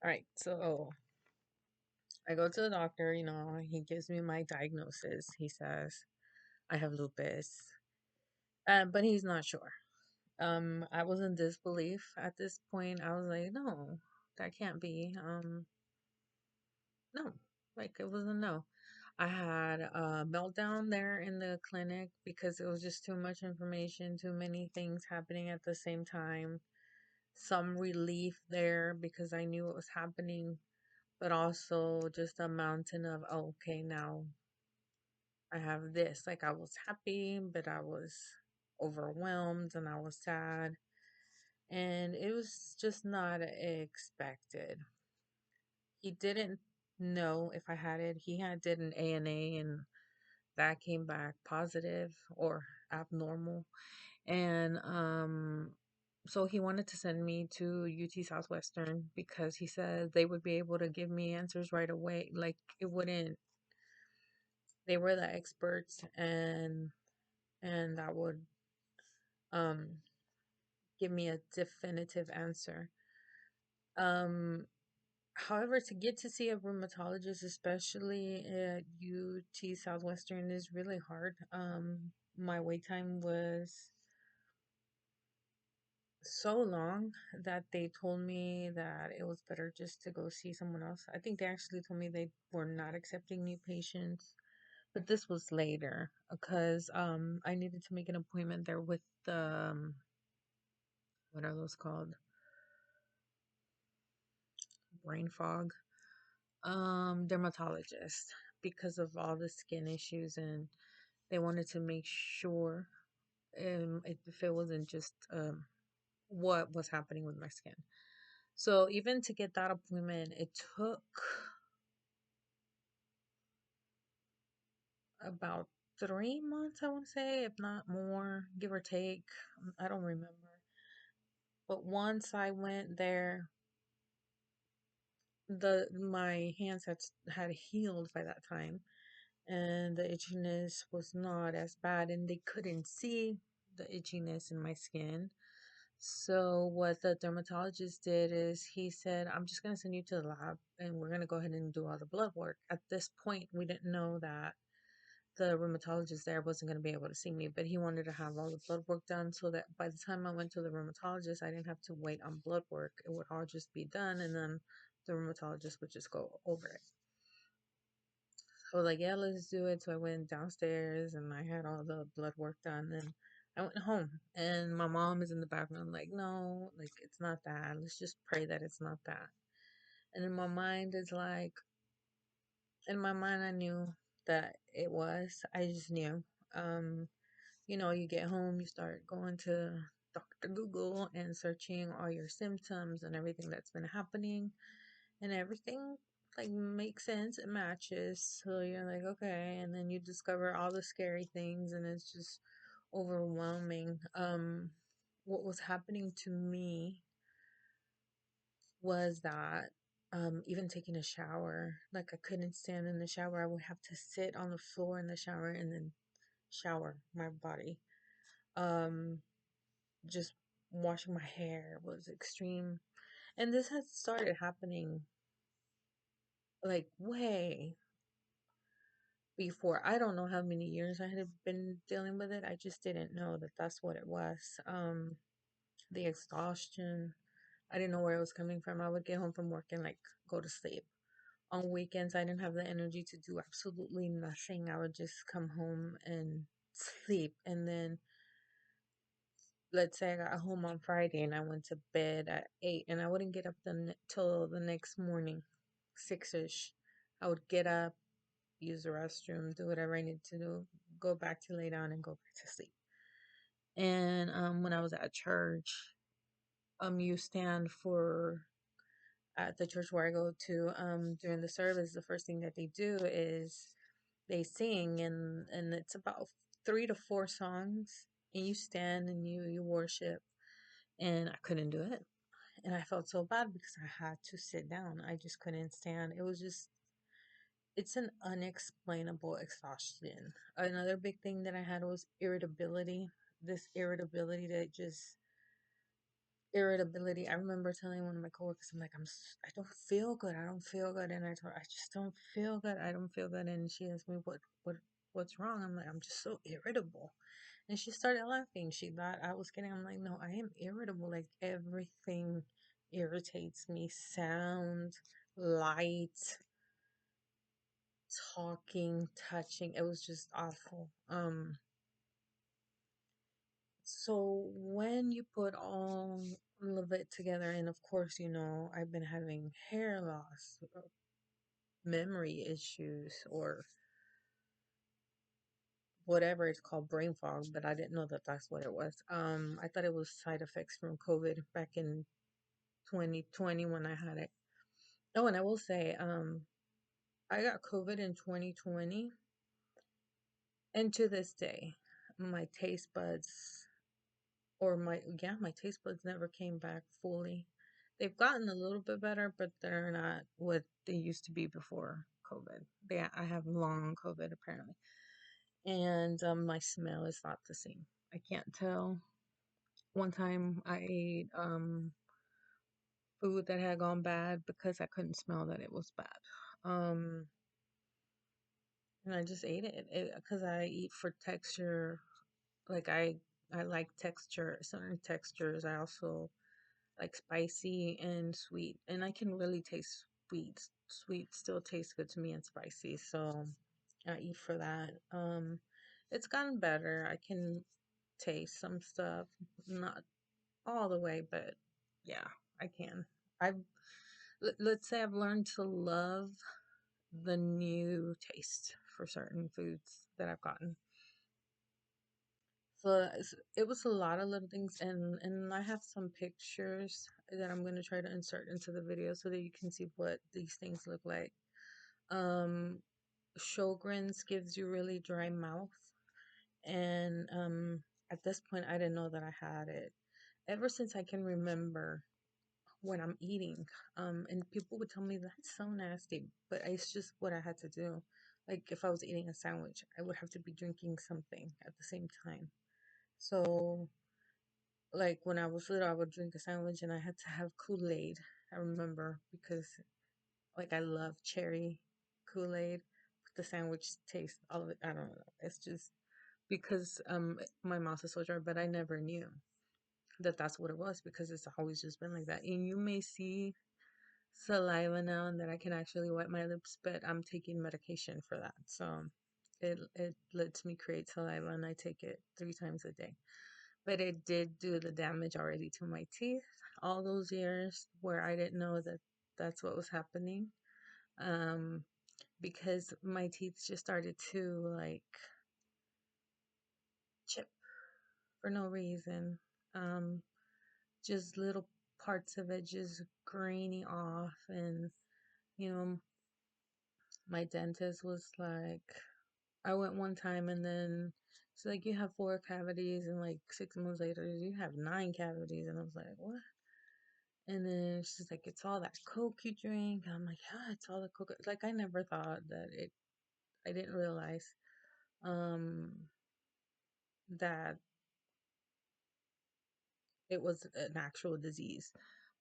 All right, so I go to the doctor, he gives me my diagnosis. He says I have lupus, but he's not sure. I was in disbelief at this point. I was like, no, that can't be. No, like it was a no. I had a meltdown there in the clinic because it was just too much information, too many things happening at the same time. Some relief there because I knew what was happening, but also just a mountain of, oh, okay, now I have this. Like I was happy, but I was overwhelmed and I was sad. And it was just not expected. He didn't know if I had it. He had did an ANA and that came back positive or abnormal. And so he wanted to send me to UT Southwestern because he said they would be able to give me answers right away. Like it wouldn't they were the experts and that would um give me a definitive answer. Um However, to get to see a rheumatologist, especially at UT Southwestern, is really hard. My wait time was so long that they told me that it was better just to go see someone else. I think they actually told me they were not accepting new patients, but this was later because I needed to make an appointment there with the what are those called? Brain fog. Dermatologist because of all the skin issues and they wanted to make sure if it wasn't just what was happening with my skin. So even to get that appointment, it took about 3 months, I want to say, if not more, give or take. I don't remember. But once I went there, the my hands had healed by that time, and the itchiness was not as bad, and they couldn't see the itchiness in my skin. So what the dermatologist did is he said, I'm just going to send you to the lab and we're going to go ahead and do all the blood work. At this point, we didn't know that the rheumatologist there wasn't going to be able to see me, but he wanted to have all the blood work done so that by the time I went to the rheumatologist, I didn't have to wait on blood work. It would all just be done and then the rheumatologist would just go over it. I was like, yeah, let's do it. So I went downstairs and I had all the blood work done and I went home and my mom is in the background like, no, like it's not that. Let's just pray that it's not that. And in my mind is like in my mind I knew that it was. I just knew. Um, you get home, you start going to Dr. Google and searching all your symptoms and everything that's been happening and everything like makes sense, it matches, so you're like okay, and then you discover all the scary things and it's just overwhelming. What was happening to me was that even taking a shower, like I couldn't stand in the shower. I would have to sit on the floor in the shower and then shower my body. um just washing my hair was extreme, and this had started happening like way before. I don't know how many years I had been dealing with it. I just didn't know that that's what it was. The exhaustion. I didn't know where it was coming from. I would get home from work and like go to sleep. On weekends, I didn't have the energy to do absolutely nothing. I would just come home and sleep. And then, let's say I got home on Friday and I went to bed at 8 and I wouldn't get up till the next morning, 6ish. I would get up, use the restroom, do whatever I need to do, go back to lay down and go back to sleep. And when I was at church, you stand for at the church where I go to during the service. The first thing that they do is they sing, and it's about 3 to 4 songs, and you stand and you worship. And I couldn't do it, and I felt so bad because I had to sit down. I just couldn't stand. It was just it's an unexplainable exhaustion. Another big thing that I had was irritability. This irritability that just irritability. I remember telling one of my coworkers, I'm like, I don't feel good. I don't feel good. And I told her, I just don't feel good. I don't feel good. And she asked me, what's wrong? I'm like, I'm just so irritable. And she started laughing. She thought I was kidding. I'm like, no, I am irritable. Like everything irritates me. Sound, light, talking, touching. It was just awful. So when you put all of it together, and of course, I've been having hair loss, memory issues, or whatever it's called, brain fog, but I didn't know that that's what it was. I thought it was side effects from COVID back in 2020 when I had it. Oh, and I will say, I got COVID in 2020, and to this day, my taste buds or my taste buds never came back fully. They've gotten a little bit better, but they're not what they used to be before COVID. I have long COVID apparently, and my smell is not the same. I can't tell. One time I ate food that had gone bad because I couldn't smell that it was bad. Um, and I just ate it because I eat for texture. Like I like texture, certain textures. I also like spicy and sweet, and I can really taste sweet. Sweet still tastes good to me, and spicy, so I eat for that. It's gotten better. I can taste some stuff, not all the way, but yeah, I can. I've let's say I've learned to love the new taste for certain foods that I've gotten. So it was a lot of little things, and I have some pictures that I'm going to try to insert into the video so that you can see what these things look like. Um, Sjogren's gives you really dry mouth, and at this point, I didn't know that I had it. Ever since I can remember when I'm eating, and people would tell me that's so nasty, but it's just what I had to do. Like if I was eating a sandwich, I would have to be drinking something at the same time. So like when I was little, I would drink a sandwich and I had to have Kool-Aid. I remember because like I love cherry Kool-Aid. The sandwich taste, all of it. I don't know. It's just because my mouth is so dry, but I never knew that that's what it was because it's always just been like that. And you may see saliva now and that I can actually wipe my lips, but I'm taking medication for that. So it lets me create saliva and I take it 3 times a day. But it did do the damage already to my teeth all those years where I didn't know that that's what was happening. Um, because my teeth just started to like chip for no reason. Um, just little parts of it just graining off, and you know, my dentist was like, I went one time and then she's like, you have 4 cavities, and like 6 months later, you have 9 cavities, and I was like, what? And then she's like, it's all that Coke you drink. I'm like, yeah, it's all the Coke. Like, I never thought that I didn't realize um, that it was an actual disease.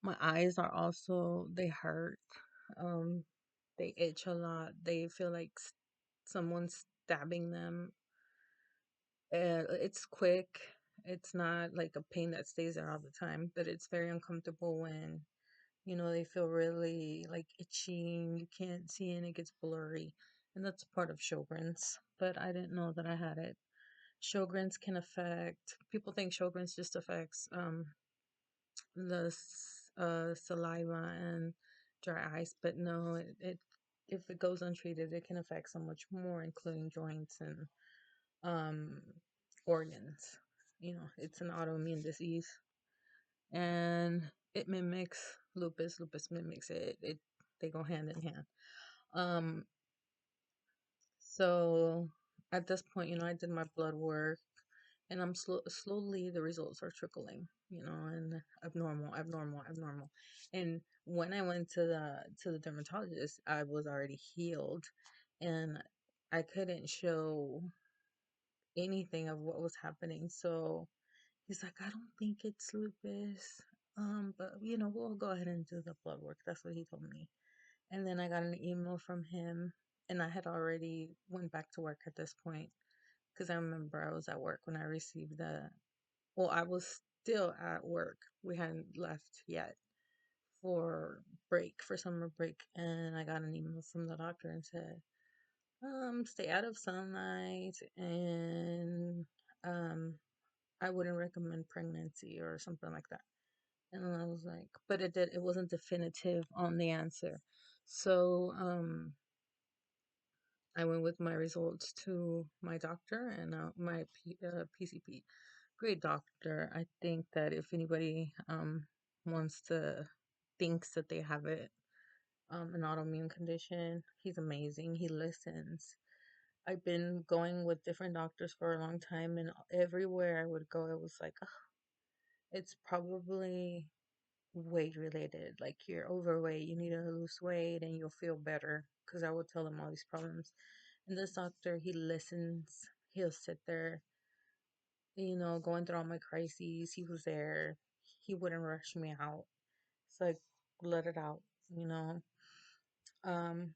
My eyes are also, they hurt. Um, they itch a lot. They feel like someone's stabbing them. It's quick. It's not like a pain that stays there all the time, but it's very uncomfortable when they feel really like itchy, you can't see, and it gets blurry. And that's part of Sjogren's, but I didn't know that I had it. Sjogren's can affect, people think Sjogren's just affects the saliva and dry eyes, but no, it if it goes untreated, it can affect so much more, including joints and um, organs. It's an autoimmune disease, and it mimics lupus. Lupus mimics it. They go hand in hand. Um, so at this point, I did my blood work, and I'm slowly the results are trickling. And abnormal, abnormal, abnormal. And when I went to the dermatologist, I was already healed, and I couldn't show anything of what was happening. So he's like, I don't think it's lupus. But we'll go ahead and do the blood work. That's what he told me. And then I got an email from him, and I had already went back to work at this point because I remember I was at work when I received well, I was still at work. We hadn't left yet for for summer break, and I got an email from the doctor and said, stay out of sunlight, and um, I wouldn't recommend pregnancy or something like that. And I was like, but it wasn't definitive on the answer. So, I went with my results to my doctor and PCP. Great doctor. I think that if anybody wants to thinks that they have an autoimmune condition, he's amazing. He listens. I've been going with different doctors for a long time, and everywhere I would go, it was like, "Ugh, it's probably weight related. Like you're overweight, you need to lose weight, and you'll feel better." Because I would tell him all these problems. And this doctor, he listens. He'll sit there, going through all my crises. He was there. He wouldn't rush me out. It's like, let it out, you know. Um,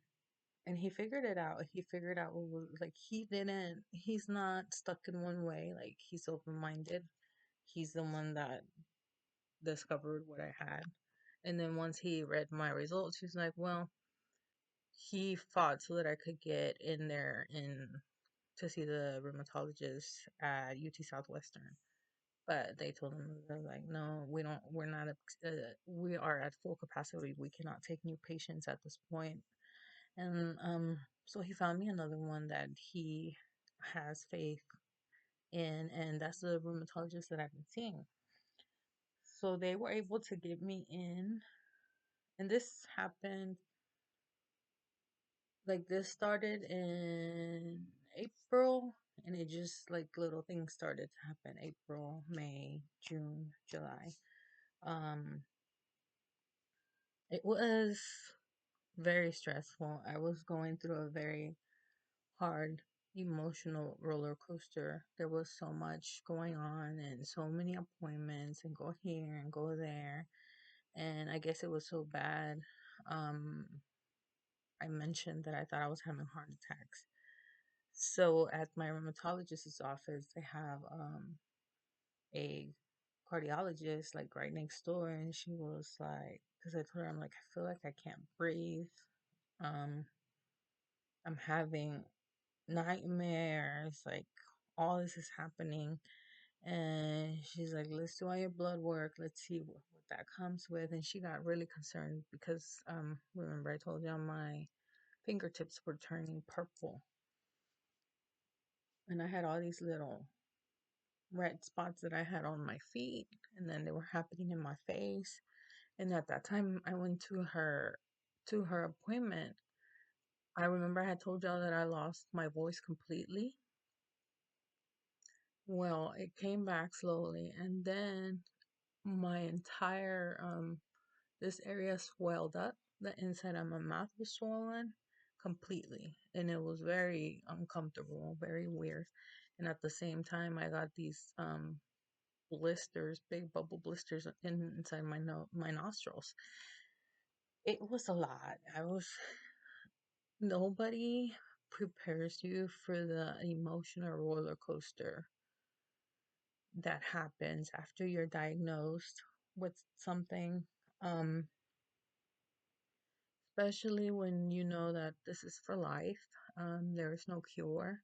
and he figured it out. He figured out what was like he's not stuck in one way. Like he's open minded. He's the one that discovered what I had. And then once he read my results, he's like, well, he fought so that I could get in there and to see the rheumatologist at UT Southwestern. But they told him, they're like, no, we're not, we are at full capacity. We cannot take new patients at this point. And so he found me another one that he has faith in, and that's the rheumatologist that I've been seeing. So they were able to get me in, and this happened like this started in April, and it just like little things started to happen. April, May, June, July. Um, it was very stressful. I was going through a very hard emotional roller coaster. There was so much going on and so many appointments and go here and go there. And I guess it was so bad. Um, I mentioned that I thought I was having heart attacks. So at my rheumatologist's office, they have a cardiologist like right next door, and she was like, because I told her I'm like, I feel like I can't breathe. Um, I'm having nightmares, like all this is happening. And she's like, let's do all your blood work. Let's see what that comes with. And she got really concerned because remember I told you my fingertips were turning purple. And I had all these little red spots that I had on my feet, and then they were happening in my face. And at that time I went to her appointment. I remember I had told y'all that I lost my voice completely. Well, it came back slowly, and then my entire this area swelled up. The inside of my mouth was swollen completely, and it was very uncomfortable, very weird. And at the same time, I got these blisters, big bubble blisters inside my nostrils. It was a lot. I was Nobody prepares you for the emotional roller coaster that happens after you're diagnosed with something. Um, Especially when you know that this is for life. There is no cure.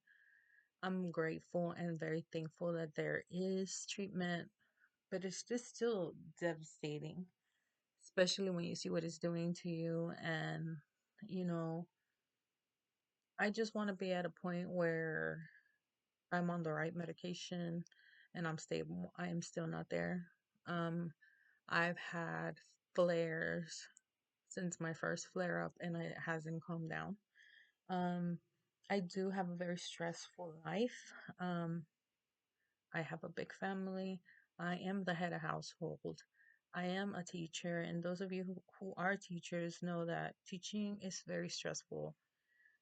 I'm grateful and very thankful that there is treatment, but it's just still devastating, especially when you see what it's doing to you. And, you know, I just want to be at a point where I'm on the right medication and I'm stable. I am still not there. Um, I've had flares since my first flare up and it hasn't calmed down. Um, I do have a very stressful life. I have a big family. I am the head of household. I am a teacher, and those of you who are teachers know that teaching is very stressful.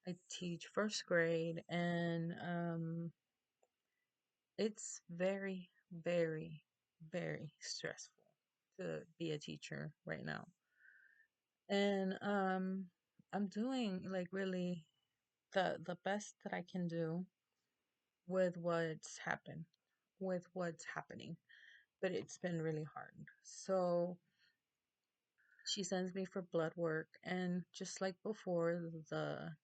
I teach first grade, and it's very, very, very stressful. to be a teacher right now. And I'm doing like really the best that I can do with what's happening. But it's been really hard. So she sends me for blood work, and just like before, the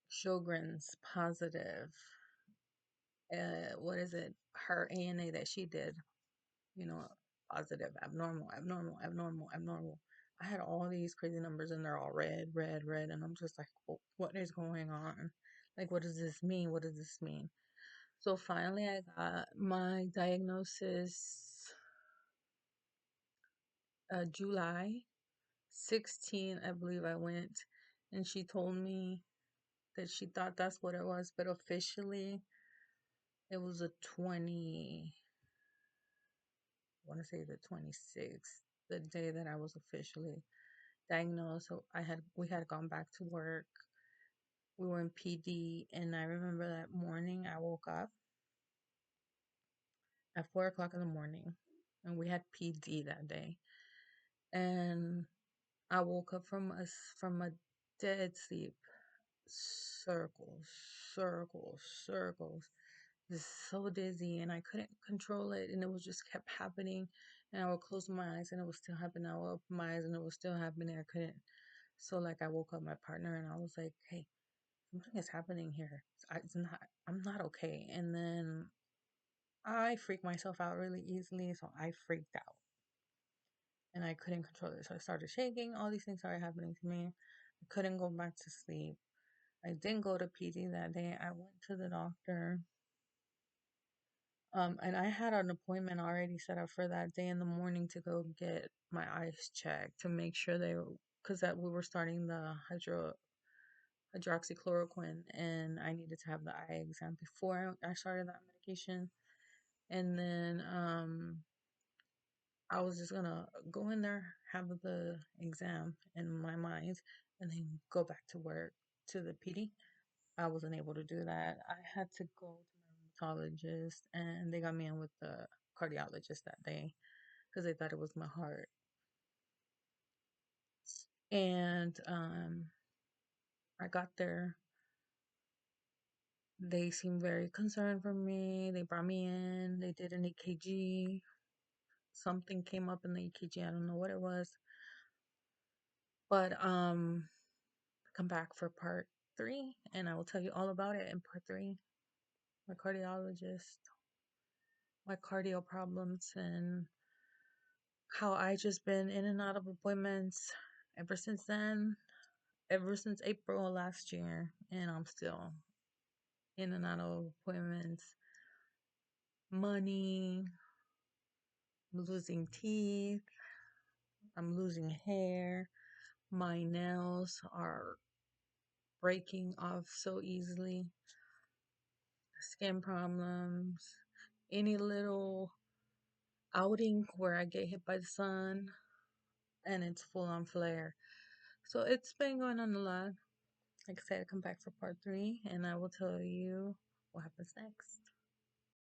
Sjogren's positive. What is it? Her ANA that she did, you know, positive, abnormal, abnormal, abnormal, abnormal. I had all these crazy numbers and they're all red, red, red. And I'm just like, what is going on? Like, what does this mean? What does this mean? So finally, I got my diagnosis July 16, I believe I went, and she told me that she thought that's what it was, but officially it was a 20, I want to say the 26th, the day that I was officially diagnosed. So we had gone back to work. We were in PD, and I remember that morning I woke up at 4 o'clock in the morning, and we had PD that day. And I woke up from a dead sleep, circles, circles, circles. Just so dizzy, and I couldn't control it, and it was just kept happening. And I would close my eyes and it was still happening. I would open my eyes and it was still happening. I couldn't. So like I woke up my partner and I was like, "Hey, something is happening here. I'm not okay." And then I freak myself out really easily, so I freaked out and I couldn't control it. So I started shaking. All these things started happening to me. I couldn't go back to sleep. I didn't go to PD that day. I went to the doctor. And I had an appointment already set up for that day in the morning to go get my eyes checked to make sure because that we were starting the hydroxychloroquine, and I needed to have the eye exam before I started that medication. And then I was just gonna go in there, have the exam in my mind, and then go back to work to the PD. I wasn't able to do that. I had to go to my rheumatologist, and they got me in with the cardiologist that day because they thought it was my heart. And I got there. They seemed very concerned for me. They brought me in. They did an EKG. Something came up in the EKG. I don't know what it was. But come back for part 3, and I will tell you all about it in part 3. My cardiologist, my cardio problems, and how I just been in and out of appointments ever since then, ever since April last year, and I'm still in and out of appointments. Money, I'm losing teeth, I'm losing hair, my nails are breaking off so easily, skin problems, any little outing where I get hit by the sun, and it's full on flare. So it's been going on a lot. Like I said, I come back for part 3, and I will tell you what happens next.